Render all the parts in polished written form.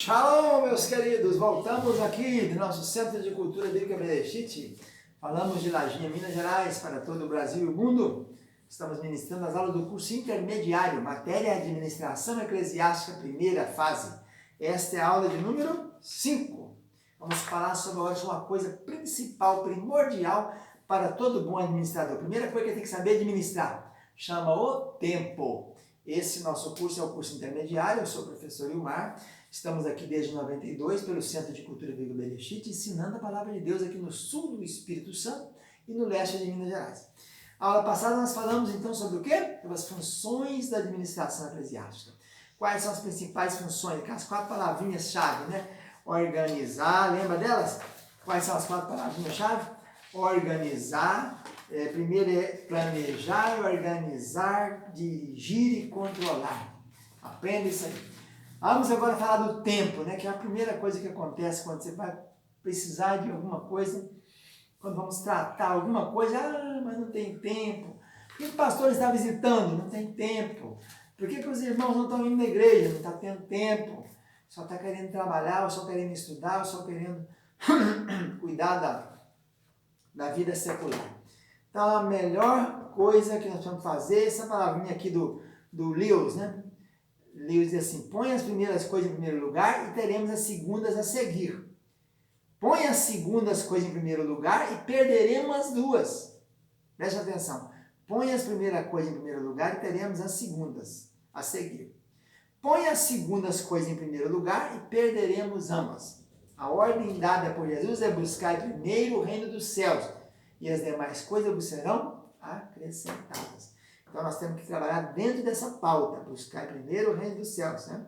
Shalom, meus queridos! Voltamos aqui do nosso Centro de Cultura Bíblica Bereshit. Falamos de Lajinha, Minas Gerais, para todo o Brasil e o mundo. Estamos ministrando as aulas do curso intermediário, matéria Administração Eclesiástica, primeira fase. Esta é a aula de número 5. Vamos falar sobre hoje uma coisa principal, primordial para todo bom administrador. A primeira coisa que tem que saber administrar, chama o tempo. Esse nosso curso é o curso intermediário, eu sou o professor Ilmar. Estamos aqui desde 92 pelo Centro de Cultura Bíblica Bereshit, ensinando a Palavra de Deus aqui no sul do Espírito Santo e no leste de Minas Gerais. A aula passada nós falamos então sobre o quê? Sobre as funções da administração eclesiástica. Quais são as principais funções? As 4 palavrinhas-chave, né? Organizar, lembra delas? Quais são as 4 palavrinhas-chave? Organizar, primeiro é planejar, organizar, dirigir e controlar. Aprenda isso aí. Vamos agora falar do tempo, né? Que é a primeira coisa que acontece quando você vai precisar de alguma coisa, quando vamos tratar alguma coisa, mas não tem tempo. Por que o pastor está visitando? Não tem tempo. Por que os irmãos não estão indo na igreja? Não está tendo tempo. Só está querendo trabalhar, ou só querendo estudar, ou só querendo cuidar da vida secular. Então a melhor coisa que nós vamos fazer, essa palavrinha aqui do Lewis, né? Lewis diz assim: põe as primeiras coisas em primeiro lugar e teremos as segundas a seguir. Põe as segundas coisas em primeiro lugar e perderemos as duas. Preste atenção. Põe as primeiras coisas em primeiro lugar e teremos as segundas a seguir. Põe as segundas coisas em primeiro lugar e perderemos ambas. A ordem dada por Jesus é buscar primeiro o reino dos céus e as demais coisas vos serão acrescentadas. Então nós temos que trabalhar dentro dessa pauta, buscar primeiro o reino dos céus, né?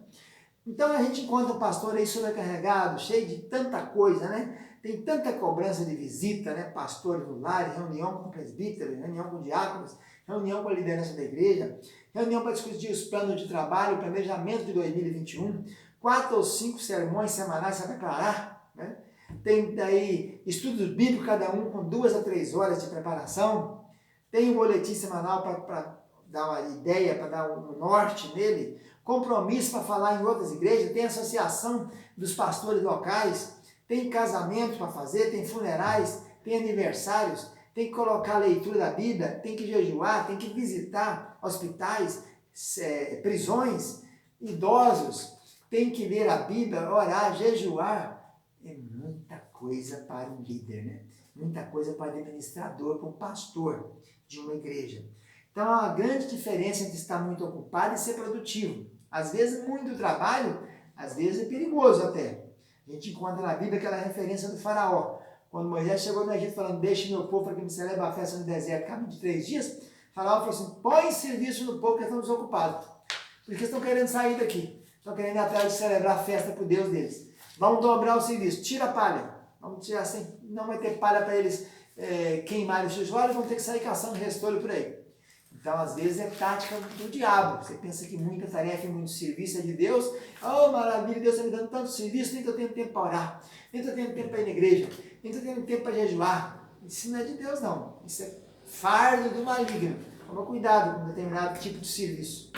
Então a gente encontra um pastor aí sobrecarregado, cheio de tanta coisa, né? Tem tanta cobrança de visita, né? Pastores no lar, reunião com presbíteros, reunião com diáconos, reunião com a liderança da igreja, reunião para discutir os planos de trabalho, o planejamento de 2021, 4 ou 5 sermões semanais para preparar, né? Tem daí estudos bíblicos, cada um com 2 a 3 horas de preparação. Tem um boletim semanal para dar uma ideia, para dar um norte nele, compromisso para falar em outras igrejas, tem associação dos pastores locais, tem casamento para fazer, tem funerais, tem aniversários, tem que colocar a leitura da Bíblia, tem que jejuar, tem que visitar hospitais, prisões, idosos, tem que ler a Bíblia, orar, jejuar. É muita coisa para um líder, né? Muita coisa para o administrador, para o pastor de uma igreja. Então, há uma grande diferença entre estar muito ocupado e ser produtivo. Às vezes, muito trabalho, às vezes é perigoso até. A gente encontra na Bíblia aquela referência do faraó. Quando Moisés chegou no Egito falando, deixe meu povo para que me celebre a festa no deserto, caminho de 3 dias, o faraó falou assim, põe serviço no povo que estão desocupados. Porque estão querendo sair daqui. Estão querendo ir atrás de celebrar a festa para o Deus deles. Vamos dobrar o serviço, tira a palha. Vamos tirar assim, não vai ter palha para eles queimarem os tijolos, vão ter que sair caçando restolho por aí. Então, às vezes, é tática do diabo. Você pensa que muita tarefa e muito serviço é de Deus. Oh, maravilha, Deus está me dando tanto serviço, nem estou tendo tempo para orar, nem estou tendo tempo para ir na igreja, nem estou tendo tempo para jejuar. Isso não é de Deus, não. Isso é fardo do maligno. Toma cuidado com determinado tipo de serviço.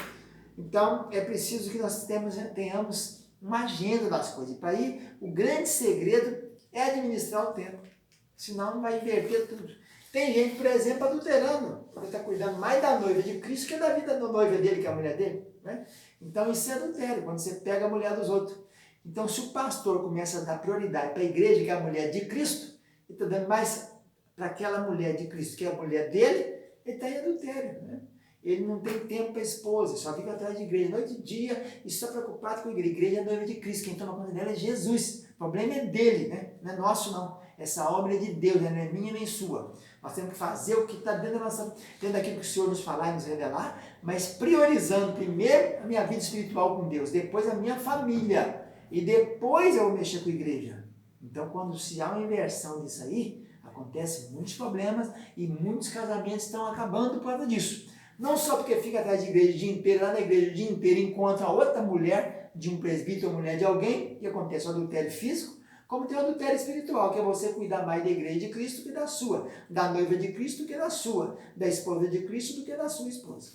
Então, é preciso que nós tenhamos uma agenda das coisas. E para aí, o grande segredo é administrar o tempo. Senão, vai inverter tudo. Tem gente, por exemplo, adulterando, porque está cuidando mais da noiva de Cristo que da vida da noiva dele, que é a mulher dele, né? Então isso é adultério, quando você pega a mulher dos outros. Então se o pastor começa a dar prioridade para a igreja, que é a mulher de Cristo, ele está dando mais para aquela mulher de Cristo, que é a mulher dele, ele está em adultério, né? Ele não tem tempo para a esposa, só fica atrás de igreja, noite e dia, e só preocupado com a igreja. A igreja é a noiva de Cristo, quem toma conta dela é Jesus. O problema é dele, né? Não é nosso, não. Essa obra é de Deus, não é minha nem sua. Nós temos que fazer o que está dentro daquilo que o Senhor nos falar e nos revelar, mas priorizando primeiro a minha vida espiritual com Deus, depois a minha família, e depois eu vou mexer com a igreja. Então, quando se há uma inversão disso aí, acontecem muitos problemas e muitos casamentos estão acabando por causa disso. Não só porque fica atrás de igreja o dia inteiro, lá na igreja o dia inteiro encontra outra mulher de um presbítero ou mulher de alguém, e acontece o adultério físico, como tem o adultério espiritual, que é você cuidar mais da igreja de Cristo que da sua, da noiva de Cristo que da sua, da esposa de Cristo do que da sua esposa.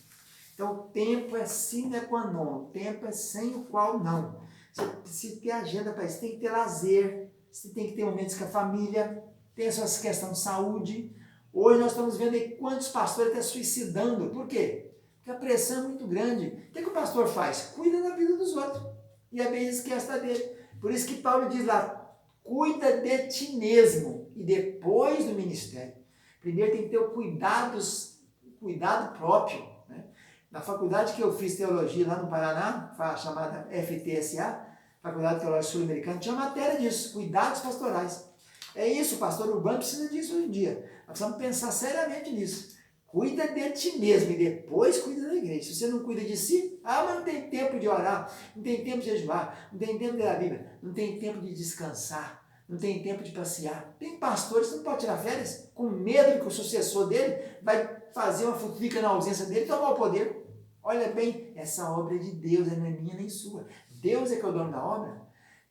Então, o tempo é sine qua non, o tempo é sem o qual não. Você precisa ter agenda para isso, tem que ter lazer, você tem que ter momentos com a família, tem a sua questão de saúde. Hoje nós estamos vendo aí quantos pastores estão suicidando. Por quê? Porque a pressão é muito grande. O que o pastor faz? Cuida da vida dos outros. E às vezes esquece da dele. Por isso que Paulo diz lá, cuida de ti mesmo e depois do ministério. Primeiro tem que ter o cuidado próprio. Né? Na faculdade que eu fiz teologia lá no Paraná, chamada FTSA, Faculdade Teológica Sul-Americana, tinha matéria disso, cuidados pastorais. É isso, o pastor urbano precisa disso hoje em dia. Nós precisamos pensar seriamente nisso. Cuida de ti mesmo e depois cuida da igreja. Se você não cuida de si, mas não tem tempo de orar, não tem tempo de jejuar, não tem tempo de ler a Bíblia, não tem tempo de descansar, não tem tempo de passear. Tem pastores que não podem tirar férias, com medo que o sucessor dele vai fazer uma futrica na ausência dele e tomar o poder. Olha bem, essa obra é de Deus, não é minha nem sua. Deus é que é o dono da obra.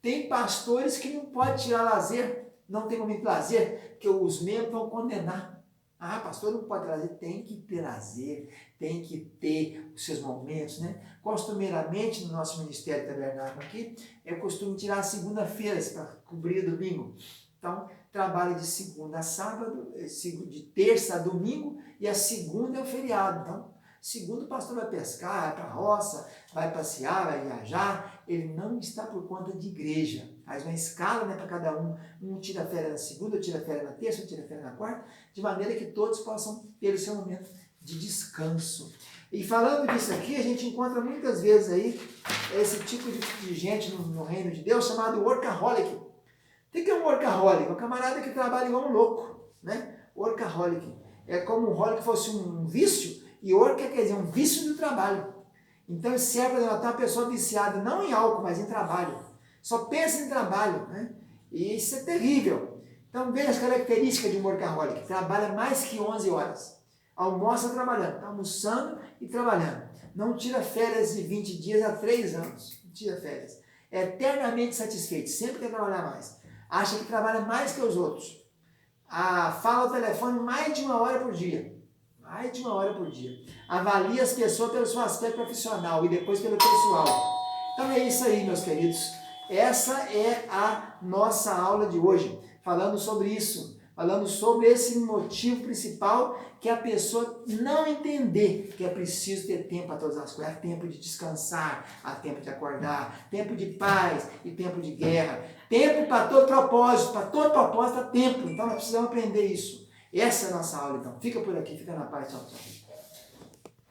Tem pastores que não podem tirar lazer, não tem momento de lazer, que os membros vão condenar. Pastor não pode ter lazer. Tem que ter lazer, tem que ter os seus momentos, né? Costumeiramente, no nosso Ministério Tabernáculo aqui, é costume tirar as segunda-feiras para cobrir o domingo. Então, trabalha de segunda a sábado, de terça a domingo, e a segunda é o feriado. Então, segundo o pastor vai pescar, vai para a roça, vai passear, vai viajar, ele não está por conta de igreja. Faz uma escala, né, para cada um. Um tira férias na segunda, outro tira férias na terça, outro tira férias na quarta, de maneira que todos possam ter o seu momento de descanso. E falando disso aqui, a gente encontra muitas vezes aí esse tipo de gente no reino de Deus chamado workaholic. O que é um workaholic? Um camarada que trabalha igual um louco, né? Workaholic. É como um holic fosse um vício, e work quer dizer um vício do trabalho. Então isso serve para denotar uma pessoa viciada não em álcool, mas em trabalho. Só pensa em trabalho, né? E isso é terrível. Então veja as características de um workaholic. Trabalha mais que 11 horas. Almoça trabalhando, está almoçando e trabalhando. Não tira férias de 20 dias há 3 anos. Não tira férias. É eternamente satisfeito, sempre quer trabalhar mais. Acha que trabalha mais que os outros. Fala ao telefone mais de 1 hora por dia. Mais de 1 hora por dia. Avalia as pessoas pelo seu aspecto profissional e depois pelo pessoal. Então é isso aí, meus queridos. Essa é a nossa aula de hoje, falando sobre isso, falando sobre esse motivo principal, que a pessoa não entender que é preciso ter tempo para todas as coisas. Há tempo de descansar, há tempo de acordar, tempo de paz e tempo de guerra, tempo para todo propósito há tempo. Então nós precisamos aprender isso. Essa é a nossa aula, então. Fica por aqui, fica na paz. Tchau, tchau.